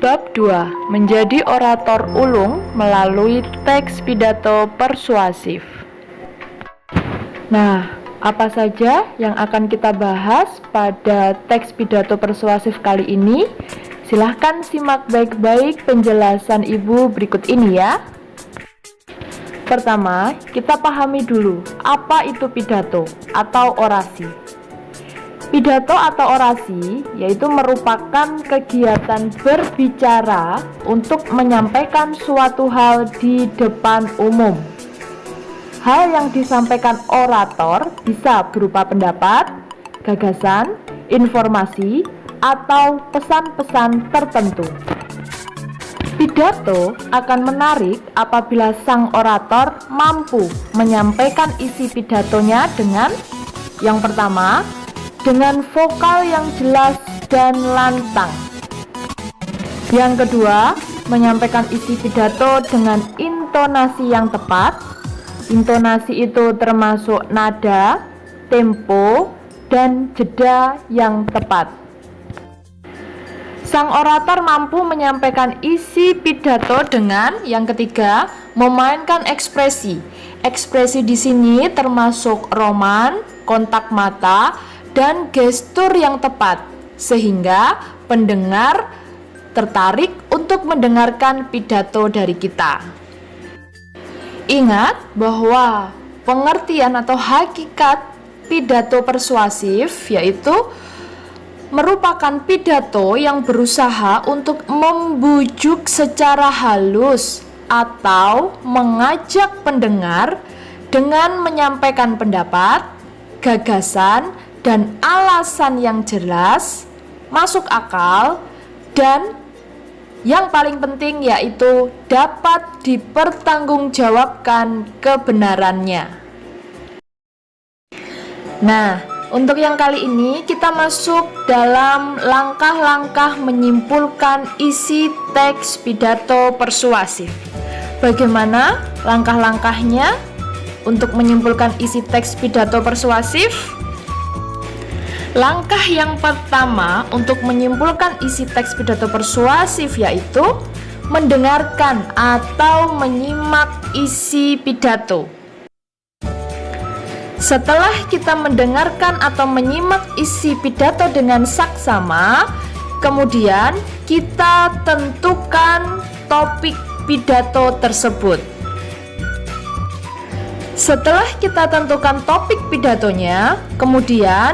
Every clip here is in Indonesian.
Bab 2. Menjadi orator ulung melalui teks pidato persuasif. Nah, apa saja yang akan kita bahas pada teks pidato persuasif kali ini? Silahkan simak baik-baik penjelasan Ibu berikut ini ya. Pertama, kita pahami dulu apa itu pidato atau orasi. Pidato atau orasi yaitu merupakan kegiatan berbicara untuk menyampaikan suatu hal di depan umum. Hal yang disampaikan orator bisa berupa pendapat, gagasan, informasi, atau pesan-pesan tertentu. Pidato akan menarik apabila sang orator mampu menyampaikan isi pidatonya dengan yang pertama, dengan vokal yang jelas dan lantang. Yang kedua, menyampaikan isi pidato dengan intonasi yang tepat. Intonasi itu termasuk nada, tempo, dan jeda yang tepat. Sang orator mampu menyampaikan isi pidato dengan yang ketiga, memainkan ekspresi. Ekspresi di sini termasuk roman, kontak mata, dan gestur yang tepat, sehingga pendengar tertarik untuk mendengarkan pidato dari kita. Ingat bahwa pengertian atau hakikat pidato persuasif yaitu merupakan pidato yang berusaha untuk membujuk secara halus atau mengajak pendengar dengan menyampaikan pendapat, gagasan, dan alasan yang jelas, masuk akal, dan yang paling penting yaitu dapat dipertanggungjawabkan kebenarannya. Nah, untuk yang kali ini kita masuk dalam langkah-langkah menyimpulkan isi teks pidato persuasif. Bagaimana langkah-langkahnya untuk menyimpulkan isi teks pidato persuasif? Langkah yang pertama untuk menyimpulkan isi teks pidato persuasif yaitu mendengarkan atau menyimak isi pidato. Setelah kita mendengarkan atau menyimak isi pidato dengan saksama, kemudian kita tentukan topik pidato tersebut. Setelah kita tentukan topik pidatonya, kemudian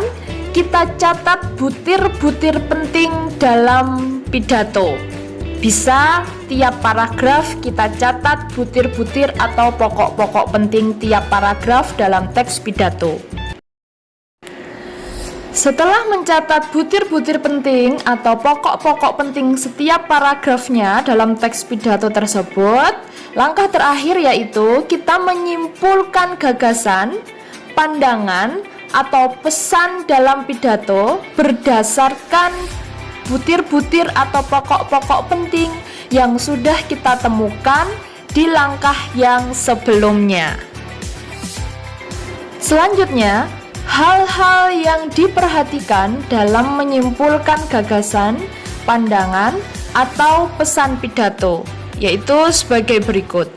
kita catat butir-butir penting dalam pidato. Bisa tiap paragraf kita catat butir-butir atau pokok-pokok penting tiap paragraf dalam teks pidato. Setelah mencatat butir-butir penting atau pokok-pokok penting setiap paragrafnya dalam teks pidato tersebut, langkah terakhir yaitu kita menyimpulkan gagasan, pandangan, atau pesan dalam pidato berdasarkan butir-butir atau pokok-pokok penting yang sudah kita temukan di langkah yang sebelumnya. Selanjutnya, hal-hal yang diperhatikan dalam menyimpulkan gagasan, pandangan, atau pesan pidato, yaitu sebagai berikut.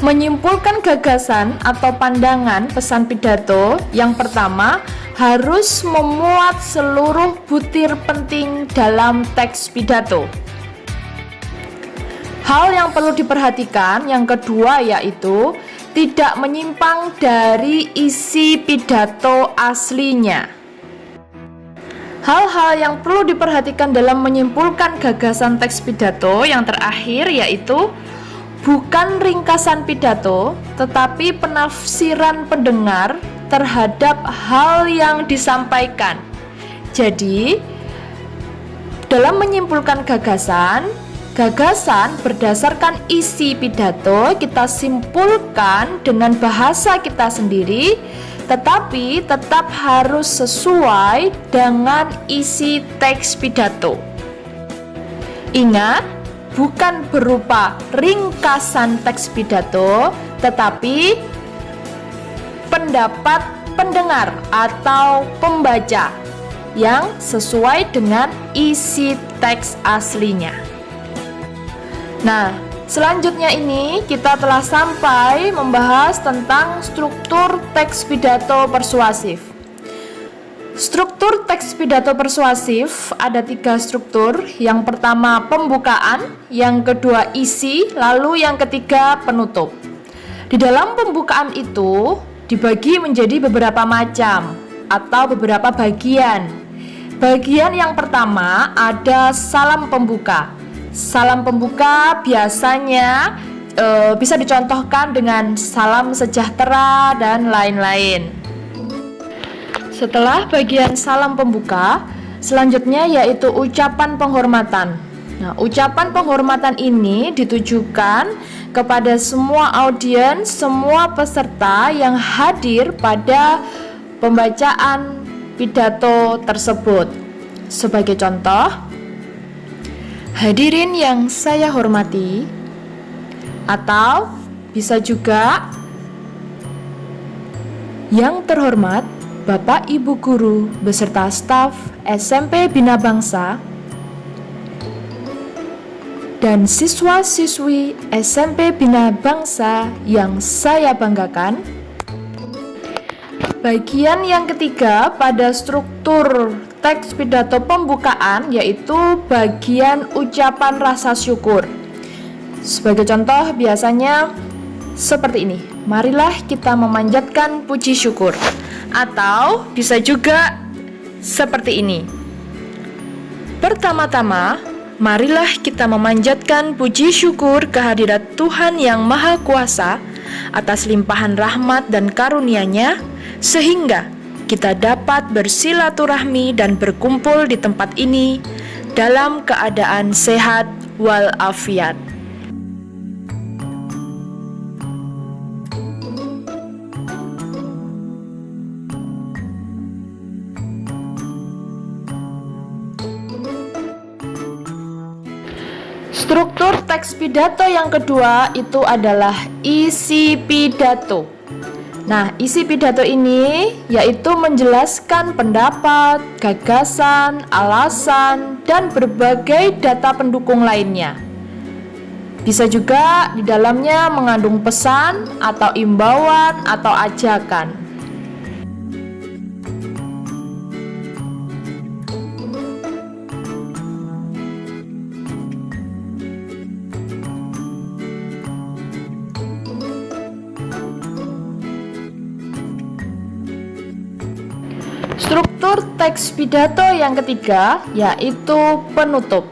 Menyimpulkan gagasan atau pandangan pesan pidato, yang pertama harus memuat seluruh butir penting dalam teks pidato. Hal yang perlu diperhatikan yang kedua yaitu tidak menyimpang dari isi pidato aslinya. Hal-hal yang perlu diperhatikan dalam menyimpulkan gagasan teks pidato yang terakhir yaitu bukan ringkasan pidato, tetapi penafsiran pendengar terhadap hal yang disampaikan. Jadi, dalam menyimpulkan gagasan berdasarkan isi pidato kita simpulkan dengan bahasa kita sendiri, tetapi tetap harus sesuai dengan isi teks pidato. Ingat, bukan berupa ringkasan teks pidato, tetapi pendapat pendengar atau pembaca. yang sesuai dengan isi teks aslinya. Nah, selanjutnya ini kita telah sampai membahas tentang struktur teks pidato persuasif. Struktur teks pidato persuasif ada 3 struktur. Yang pertama pembukaan, yang kedua isi, lalu yang ketiga penutup. Di dalam pembukaan itu dibagi menjadi beberapa macam atau beberapa bagian. Bagian yang pertama ada salam pembuka. Salam pembuka biasanya bisa dicontohkan dengan salam sejahtera dan lain-lain. Setelah bagian salam pembuka, selanjutnya yaitu ucapan penghormatan. Nah, ucapan penghormatan ini ditujukan kepada semua audiens, semua peserta yang hadir pada pembacaan pidato tersebut. Sebagai contoh, hadirin yang saya hormati, atau bisa juga yang terhormat Bapak Ibu Guru beserta staf SMP Bina Bangsa dan siswa-siswi SMP Bina Bangsa yang saya banggakan. Bagian yang ketiga pada struktur teks pidato pembukaan yaitu bagian ucapan rasa syukur. Sebagai contoh biasanya seperti ini. Marilah kita memanjatkan puji syukur. Atau bisa juga seperti ini. Pertama-tama, marilah kita memanjatkan puji syukur kehadirat Tuhan yang Maha Kuasa atas limpahan rahmat dan karunia-Nya, sehingga kita dapat bersilaturahmi dan berkumpul di tempat ini dalam keadaan sehat walafiat. Struktur teks pidato yang kedua itu adalah isi pidato. Nah, isi pidato ini yaitu menjelaskan pendapat, gagasan, alasan, dan berbagai data pendukung lainnya. Bisa juga di dalamnya mengandung pesan atau imbauan atau ajakan. Struktur teks pidato yang ketiga yaitu penutup.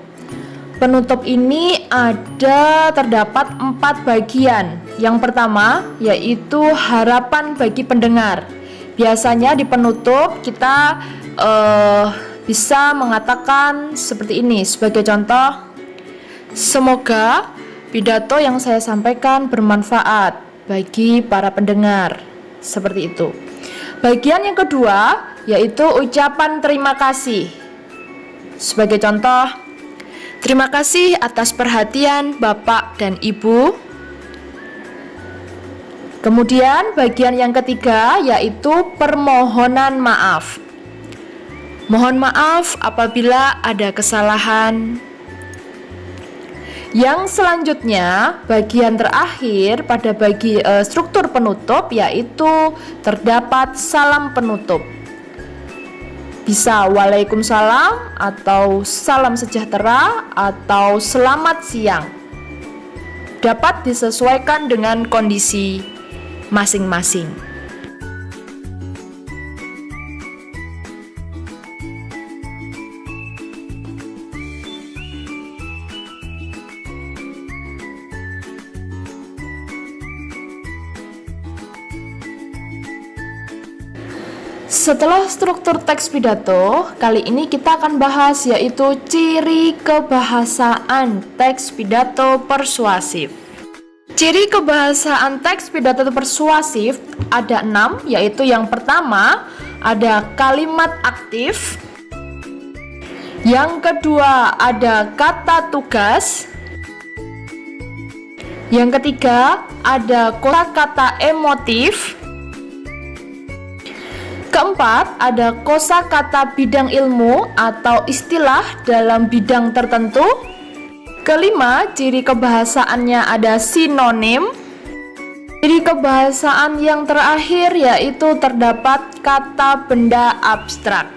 Penutup ini terdapat 4 bagian. Yang pertama yaitu harapan bagi pendengar. Biasanya di penutup kita bisa mengatakan seperti ini. Sebagai contoh, semoga pidato yang saya sampaikan bermanfaat bagi para pendengar. Seperti itu. Bagian yang kedua yaitu ucapan terima kasih. Sebagai contoh, terima kasih atas perhatian Bapak dan Ibu. Kemudian bagian yang ketiga yaitu permohonan maaf. Mohon maaf apabila ada kesalahan. Yang selanjutnya, bagian terakhir pada struktur penutup yaitu terdapat salam penutup. Bisa Waalaikumsalam atau salam sejahtera atau selamat siang. Dapat disesuaikan dengan kondisi masing-masing. Setelah struktur teks pidato, kali ini kita akan bahas yaitu ciri kebahasaan teks pidato persuasif. Ciri kebahasaan teks pidato persuasif ada 6, yaitu yang pertama ada kalimat aktif, yang kedua ada kata tugas, yang ketiga ada kosakata emotif, Keempat, ada kosakata bidang ilmu atau istilah dalam bidang tertentu. Kelima, ciri kebahasaannya ada sinonim. Ciri kebahasaan yang terakhir yaitu terdapat kata benda abstrak.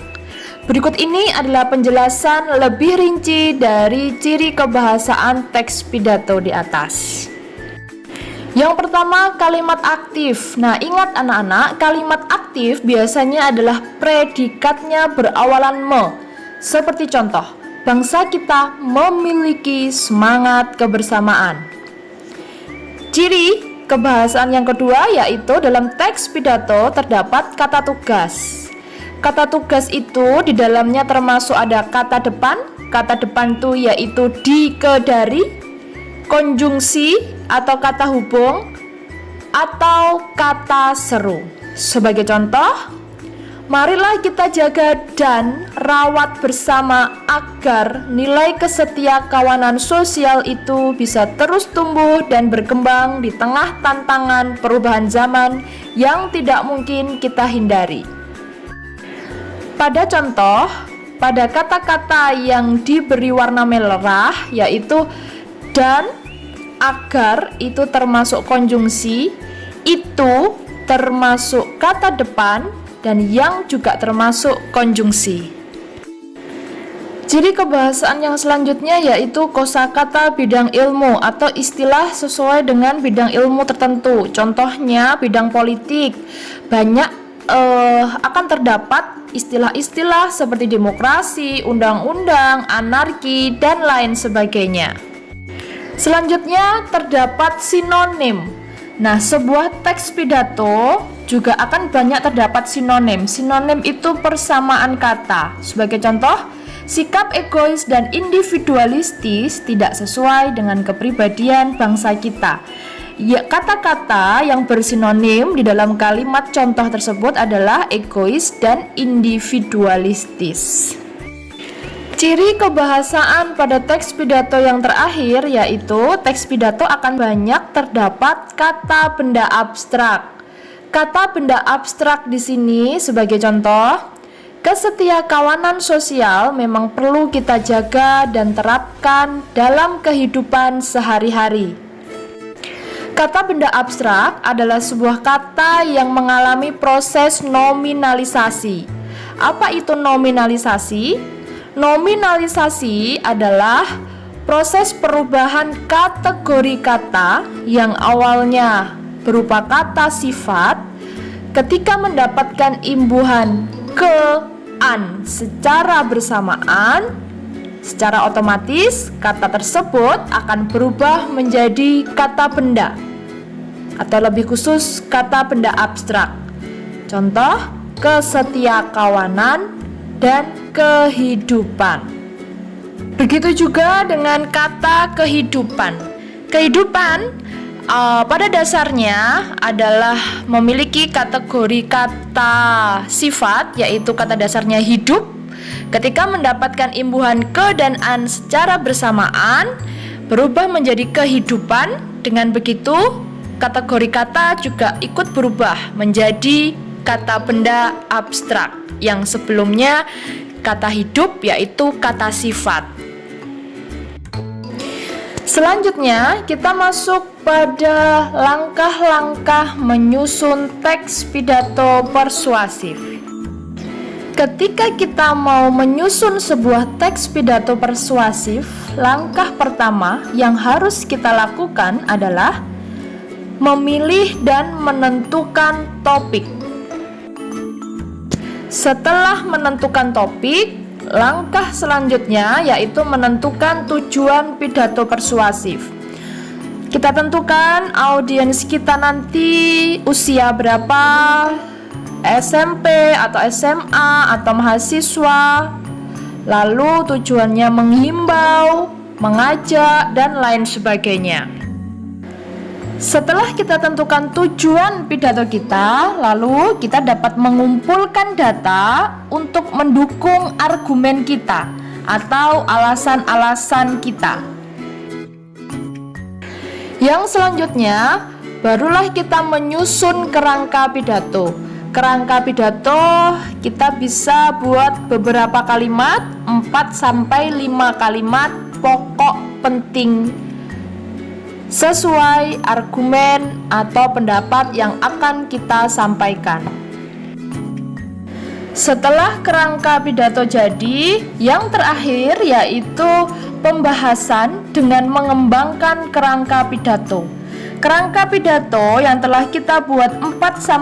Berikut ini adalah penjelasan lebih rinci dari ciri kebahasaan teks pidato di atas. Yang pertama, kalimat aktif. Nah, ingat anak-anak, kalimat aktif biasanya adalah predikatnya berawalan me. Seperti contoh, bangsa kita memiliki semangat kebersamaan. Ciri kebahasaan yang kedua yaitu dalam teks pidato terdapat kata tugas. Kata tugas itu di dalamnya termasuk ada kata depan. Kata depan itu yaitu di, ke, dari, konjungsi atau kata hubung, atau kata seru. Sebagai contoh, marilah kita jaga dan rawat bersama agar nilai kesetiakawanan sosial itu bisa terus tumbuh dan berkembang di tengah tantangan perubahan zaman yang tidak mungkin kita hindari. Pada contoh, pada kata-kata yang diberi warna merah yaitu dan, agar itu termasuk konjungsi, itu termasuk kata depan, dan yang juga termasuk konjungsi. Ciri kebahasaan yang selanjutnya yaitu kosakata bidang ilmu atau istilah sesuai dengan bidang ilmu tertentu. Contohnya bidang politik, banyak akan terdapat istilah-istilah seperti demokrasi, undang-undang, anarki, dan lain sebagainya. Selanjutnya terdapat sinonim. Nah, sebuah teks pidato juga akan banyak terdapat sinonim. Sinonim itu persamaan kata. Sebagai contoh, sikap egois dan individualistis tidak sesuai dengan kepribadian bangsa kita. Ya, kata-kata yang bersinonim di dalam kalimat contoh tersebut adalah egois dan individualistis. Ciri kebahasaan pada teks pidato yang terakhir yaitu teks pidato akan banyak terdapat kata benda abstrak. Kata benda abstrak di sini sebagai contoh, kesetiakawanan sosial memang perlu kita jaga dan terapkan dalam kehidupan sehari-hari. Kata benda abstrak adalah sebuah kata yang mengalami proses nominalisasi. Apa itu nominalisasi? Nominalisasi adalah proses perubahan kategori kata yang awalnya berupa kata sifat ketika mendapatkan imbuhan ke, an secara bersamaan. Secara otomatis, kata tersebut akan berubah menjadi kata benda, atau lebih khusus, kata benda abstrak. Contoh, kesetiakawanan dan kehidupan. Begitu juga dengan kata kehidupan. Kehidupan pada dasarnya adalah memiliki kategori kata sifat, yaitu kata dasarnya hidup. Ketika mendapatkan imbuhan ke dan an secara bersamaan, berubah menjadi kehidupan. Dengan begitu, kategori kata juga ikut berubah menjadi kata benda abstrak yang sebelumnya kata hidup, yaitu kata sifat. Selanjutnya, kita masuk pada langkah-langkah menyusun teks pidato persuasif. Ketika kita mau menyusun sebuah teks pidato persuasif, langkah pertama yang harus kita lakukan adalah memilih dan menentukan topik. Setelah menentukan topik, langkah selanjutnya yaitu menentukan tujuan pidato persuasif. Kita tentukan audiens kita nanti usia berapa, SMP atau SMA atau mahasiswa, lalu tujuannya menghimbau, mengajak, dan lain sebagainya. Setelah kita tentukan tujuan pidato kita, lalu kita dapat mengumpulkan data untuk mendukung argumen kita atau alasan-alasan kita. Yang selanjutnya, barulah kita menyusun kerangka pidato. kerangka pidato kita bisa buat beberapa kalimat, 4-5 kalimat pokok penting sesuai argumen atau pendapat yang akan kita sampaikan. Setelah kerangka pidato jadi, yang terakhir yaitu pembahasan dengan mengembangkan kerangka pidato. Kerangka pidato yang telah kita buat 4-5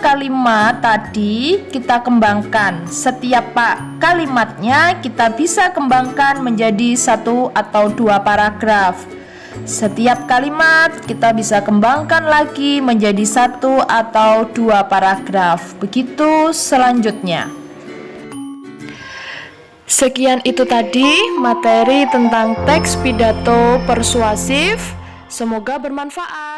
kalimat tadi kita kembangkan. Setiap kalimatnya kita bisa kembangkan menjadi 1 atau 2 paragraf. Setiap kalimat kita bisa kembangkan lagi menjadi 1 atau 2 paragraf. Begitu selanjutnya. Sekian itu tadi materi tentang teks pidato persuasif. Semoga bermanfaat.